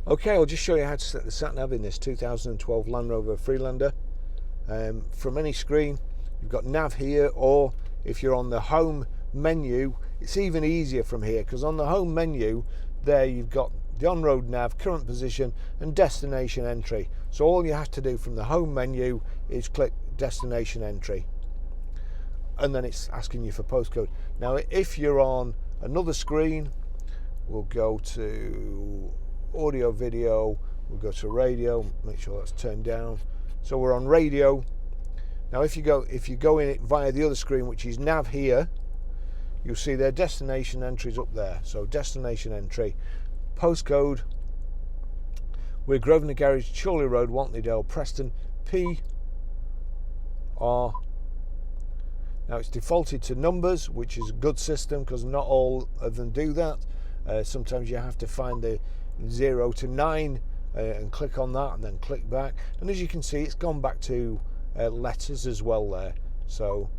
Okay, I'll just show you how to set the sat-nav in this 2012 Land Rover Freelander. From any screen, you've got nav here, or if you're on the home menu, it's even easier from here, because on the home menu there you've got the on-road nav, current position and destination entry. So all you have to do from the home menu is click destination entry, and then it's asking you for postcode. Now if you're on another screen, we'll go to audio video, we'll go to radio, make sure that's turned down. So we're on radio. Now if you go in it via the other screen, which is nav here, you'll see their destination entries up there. So destination entry, postcode, we're Grosvenor Garage, Chorley Road, Wantleydale, Preston, PR. Now it's defaulted to numbers, which is a good system because not all of them do that. Sometimes you have to find the 0 to 9 and click on that and then click back, and as you can see it's gone back to letters as well there. So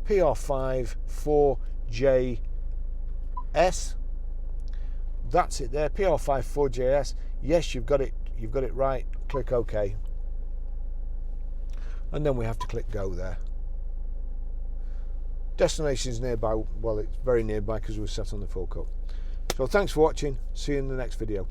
PR5 4JS, that's it there, PR5 4JS. Yes, you've got it right. Click OK, and then we have to click go there. Destination is nearby. Well, it's very nearby because we're set on the full cut. So thanks for watching. See you in the next video.